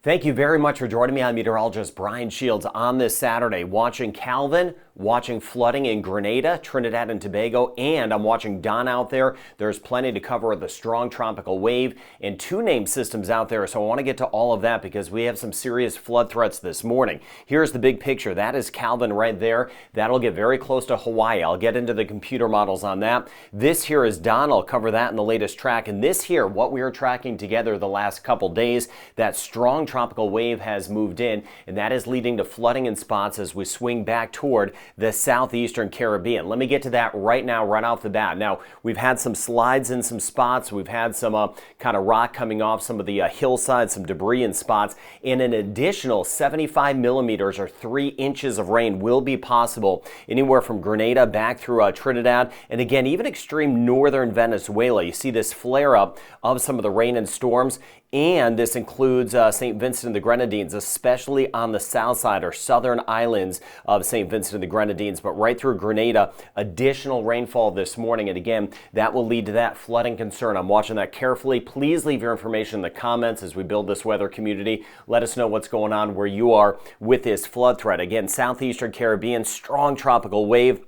Thank you very much for joining me. I'm meteorologist Brian Shields on this Saturday, watching Calvin, watching flooding in Grenada, Trinidad and Tobago, and I'm watching Don out there. There's plenty to cover with a strong tropical wave and two named systems out there, so I want to get to all of that because we have some serious flood threats this morning. Here's the big picture. That is Calvin right there. That'll get very close to Hawaii. I'll get into the computer models on that. This here is Don. I'll cover that in the latest track. And this here, what we are tracking together the last couple days, that strong tropical wave has moved in, and that is leading to flooding in spots as we swing back toward the southeastern Caribbean. Let me get to that right now, right off the bat. Now, we've had some slides in some spots. We've had some kind of rock coming off some of the hillsides, some debris in spots, and an additional 75 millimeters or 3 inches of rain will be possible anywhere from Grenada back through Trinidad, and again, even extreme northern Venezuela. You see this flare up of some of the rain and storms. And this includes St. Vincent the Grenadines, especially on the south side or southern islands of St. Vincent the Grenadines, but right through Grenada, additional rainfall this morning. And again, that will lead to that flooding concern. I'm watching that carefully. Please leave your information in the comments as we build this weather community. Let us know what's going on where you are with this flood threat. Again, southeastern Caribbean, strong tropical wave.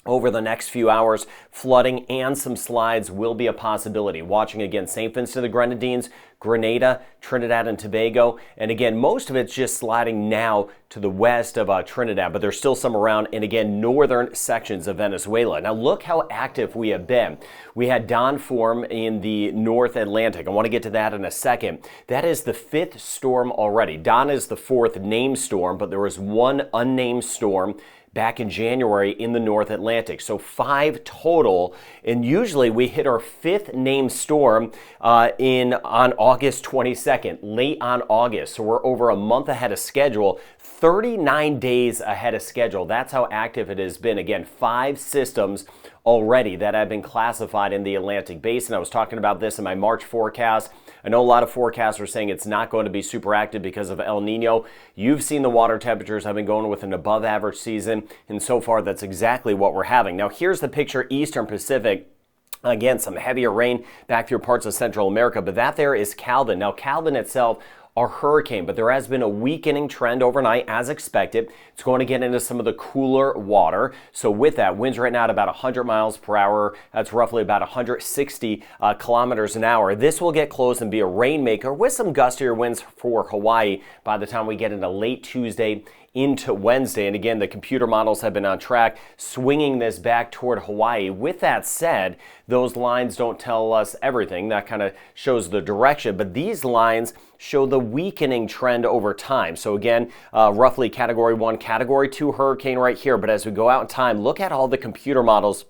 Over the next few hours, flooding and some slides will be a possibility. Watching again, St. Vincent the Grenadines, Grenada, Trinidad and Tobago. And again, most of it's just sliding now to the west of Trinidad, but there's still some around, and again, northern sections of Venezuela. Now look how active we have been. We had Don form in the North Atlantic. I want to get to that in a second. That is the 5th storm already. Don is the 4th named storm, but there was one unnamed storm back in January in the North Atlantic. So 5 total, and usually we hit our 5th named storm on August 22nd, late on August. So we're over a month ahead of schedule, 39 days ahead of schedule. That's how active it has been. Again, 5 systems already that have been classified in the Atlantic Basin. I was talking about this in my March forecast. I know a lot of forecasts are saying it's not going to be super active because of El Nino. You've seen the water temperatures. I've been going with an above average season, and so far that's exactly what we're having. Now here's the picture, Eastern Pacific. Again, some heavier rain back through parts of Central America, but that there is Calvin. Now Calvin itself, our hurricane, but there has been a weakening trend overnight as expected. It's going to get into some of the cooler water. So with that, winds right now at about 100 miles per hour. That's roughly about 160 kilometers an hour. This will get close and be a rainmaker with some gustier winds for Hawaii by the time we get into late Tuesday into Wednesday. And again, the computer models have been on track, swinging this back toward Hawaii. With that said, those lines don't tell us everything. That kind of shows the direction, but these lines show the weakening trend over time. So again, roughly Category 1, Category 2 hurricane right here. But as we go out in time, look at all the computer models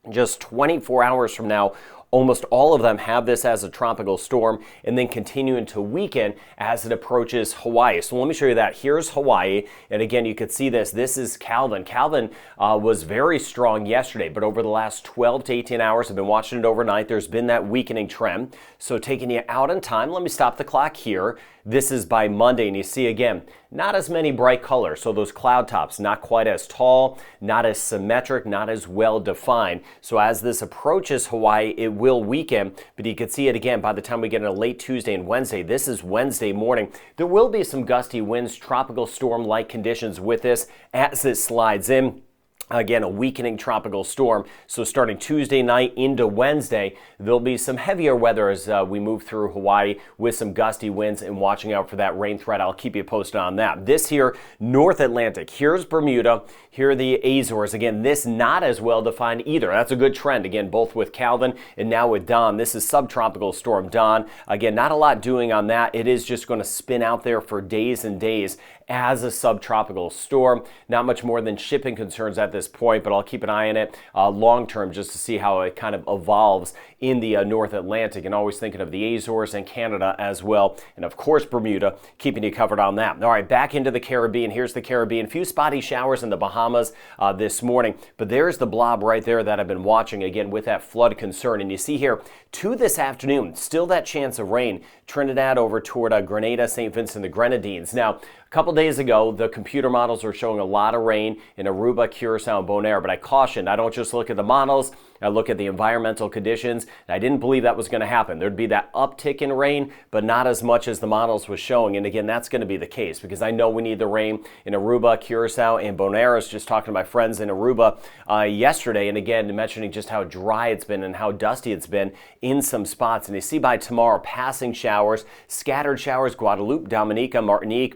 just 24 hours from now. Almost all of them have this as a tropical storm and then continuing to weaken as it approaches Hawaii. So let me show you that. Here's Hawaii. And again, you could see this. This is Calvin. Calvin was very strong yesterday, but over the last 12 to 18 hours, I've been watching it overnight. There's been that weakening trend. So taking you out in time, let me stop the clock here. This is by Monday, and you see again, not as many bright colors. So those cloud tops, not quite as tall, not as symmetric, not as well defined. So as this approaches Hawaii, it will weaken, but you can see it again by the time we get into late Tuesday and Wednesday. This is Wednesday morning. There will be some gusty winds, tropical storm-like conditions with this as it slides in. Again, a weakening tropical storm. So starting Tuesday night into Wednesday, there'll be some heavier weather as we move through Hawaii with some gusty winds, and watching out for that rain threat. I'll keep you posted on that. This here, North Atlantic. Here's Bermuda. Here are the Azores. Again, this not as well defined either. That's a good trend. Again, both with Calvin and now with Don. This is Subtropical Storm Don. Again, not a lot doing on that. It is just going to spin out there for days and days as a subtropical storm. Not much more than shipping concerns at this point, but I'll keep an eye on it long term just to see how it kind of evolves in the North Atlantic, and always thinking of the Azores and Canada as well, and of course Bermuda, keeping you covered on that. All right, back into the Caribbean. Here's the Caribbean. Few spotty showers in the Bahamas this morning, but there's the blob right there that I've been watching again with that flood concern. And you see here to this afternoon, still that chance of rain. Trinidad over toward Grenada, St. Vincent the Grenadines. Now, a couple days ago, the computer models were showing a lot of rain in Aruba, Curacao, Curacao, and Bonaire. But I cautioned, I don't just look at the models, I look at the environmental conditions. And I didn't believe that was going to happen. There'd be that uptick in rain, but not as much as the models was showing. And again, that's going to be the case because I know we need the rain in Aruba, Curacao, and Bonaire. I was just talking to my friends in Aruba yesterday, and again, mentioning just how dry it's been and how dusty it's been in some spots. And you see by tomorrow, passing showers, scattered showers, Guadeloupe, Dominica, Martinique,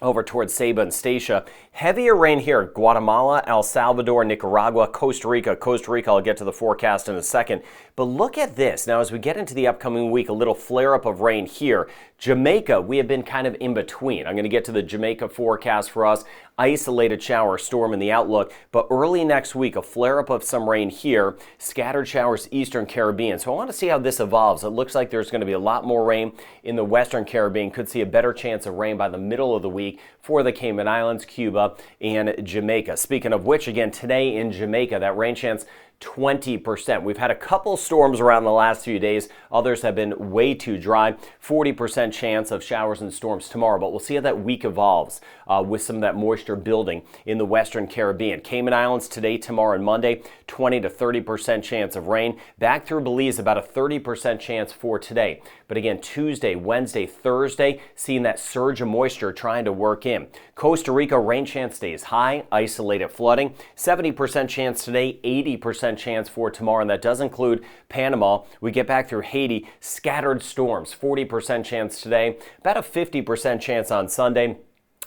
over towards Ceiba and Statia. Heavier rain here, Guatemala, El Salvador, Nicaragua, Costa Rica. Costa Rica, I'll get to the forecast in a second. But look at this. Now, as we get into the upcoming week, a little flare-up of rain here. Jamaica, we have been kind of in between. I'm going to get to the Jamaica forecast for us. Isolated shower storm in the outlook, but early next week, a flare-up of some rain here. Scattered showers, Eastern Caribbean. So I want to see how this evolves. It looks like there's going to be a lot more rain in the Western Caribbean. Could see a better chance of rain by the middle of the week for the Cayman Islands, Cuba, and Jamaica. Speaking of which, again, today in Jamaica, that rain chance 20%. We've had a couple storms around the last few days. Others have been way too dry. 40% chance of showers and storms tomorrow, but we'll see how that week evolves with some of that moisture building in the Western Caribbean. Cayman Islands today, tomorrow, and Monday, 20 to 30% chance of rain. Back through Belize, about a 30% chance for today. But again, Tuesday, Wednesday, Thursday, seeing that surge of moisture trying to work in. Costa Rica, rain chance stays high, isolated flooding. 70% chance today, 80% chance for tomorrow, and that does include Panama. We get back through Haiti, scattered storms, 40% chance today, about a 50% chance on Sunday.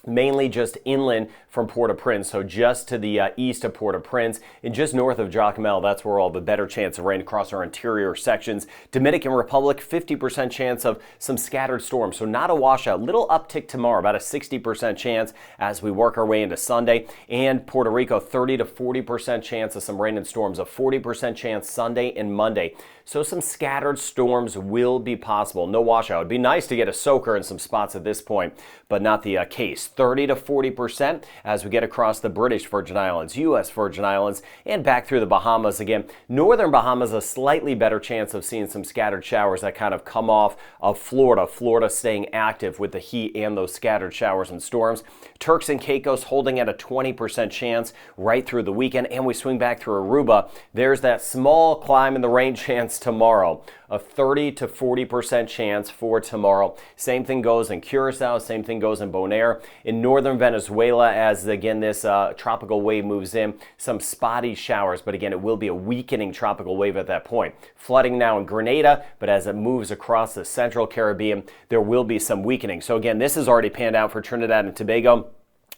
Mainly just inland from Port-au-Prince, so just to the east of Port-au-Prince and just north of Jacmel. That's where all the better chance of rain across our interior sections. Dominican Republic, 50% chance of some scattered storms, so not a washout. Little uptick tomorrow, about a 60% chance as we work our way into Sunday. And Puerto Rico, 30 to 40% chance of some rain and storms, a 40% chance Sunday and Monday. So some scattered storms will be possible. No washout. It'd be nice to get a soaker in some spots at this point, but not the case. 30 to 40% as we get across the British Virgin Islands, U.S. Virgin Islands, and back through the Bahamas again. Northern Bahamas, a slightly better chance of seeing some scattered showers that kind of come off of Florida. Florida staying active with the heat and those scattered showers and storms. Turks and Caicos holding at a 20% chance right through the weekend, and we swing back through Aruba. There's that small climb in the rain chance tomorrow. A 30 to 40% chance for tomorrow. Same thing goes in Curacao, same thing goes in Bonaire. In northern Venezuela, as again this tropical wave moves in, some spotty showers, but again it will be a weakening tropical wave at that point. Flooding now in Grenada, but as it moves across the central Caribbean, there will be some weakening. So again, this has already panned out for Trinidad and Tobago.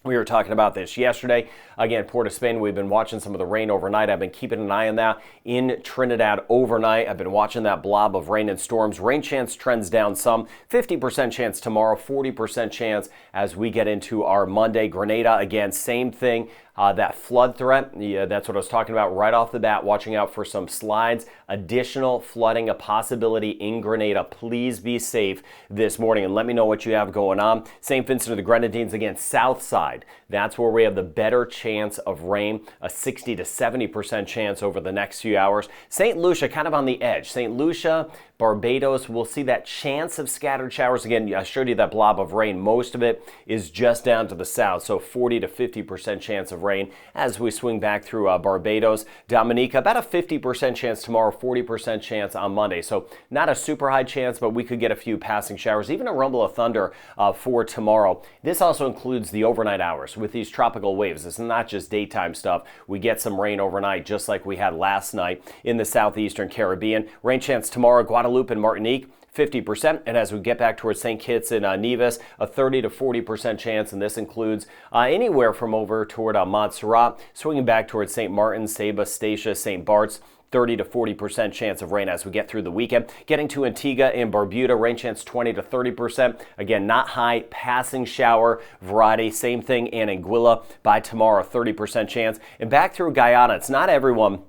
We were talking about this yesterday. Again, Port of Spain, we've been watching some of the rain overnight. I've been keeping an eye on that in Trinidad overnight. I've been watching that blob of rain and storms. Rain chance trends down some. 50% chance tomorrow, 40% chance as we get into our Monday. Grenada, again, same thing. That flood threat, that's what I was talking about right off the bat, watching out for some slides, additional flooding, a possibility in Grenada. Please be safe this morning and let me know what you have going on. St. Vincent the Grenadines, again, south side. That's where we have the better chance of rain, a 60 to 70% chance over the next few hours. St. Lucia, kind of on the edge. St. Lucia, Barbados, we'll see that chance of scattered showers. Again, I showed you that blob of rain. Most of it is just down to the south, so 40 to 50% chance of rain as we swing back through Barbados. Dominica, about a 50% chance tomorrow, 40% chance on Monday. So not a super high chance, but we could get a few passing showers, even a rumble of thunder for tomorrow. This also includes the overnight hours with these tropical waves. It's not just daytime stuff. We get some rain overnight, just like we had last night in the southeastern Caribbean. Rain chance tomorrow, Guadeloupe and Martinique, 50%, and as we get back towards St. Kitts and Nevis, a 30 to 40% chance, and this includes anywhere from over toward Montserrat, swinging back towards St. Martin, Ceiba, Statia, St. Bart's, 30 to 40% chance of rain as we get through the weekend. Getting to Antigua and Bermuda, rain chance 20 to 30%. Again, not high, passing shower variety. Same thing in Anguilla by tomorrow, 30% chance. And back through Guyana, it's not everyone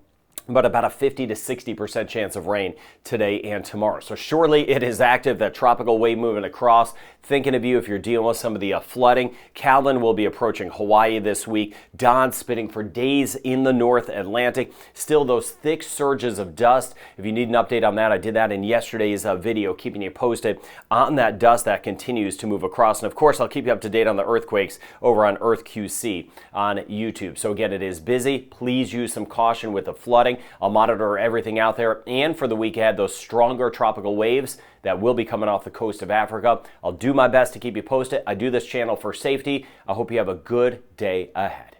but about a 50 to 60% chance of rain today and tomorrow. So surely it is active, that tropical wave moving across. Thinking of you if you're dealing with some of the flooding. Calvin will be approaching Hawaii this week. Don spinning for days in the North Atlantic. Still those thick surges of dust. If you need an update on that, I did that in yesterday's video, keeping you posted on that dust that continues to move across. And of course, I'll keep you up to date on the earthquakes over on EarthQC on YouTube. So again, it is busy. Please use some caution with the flooding. I'll monitor everything out there. And for the week ahead, those stronger tropical waves that will be coming off the coast of Africa. I'll do my best to keep you posted. I do this channel for safety. I hope you have a good day ahead.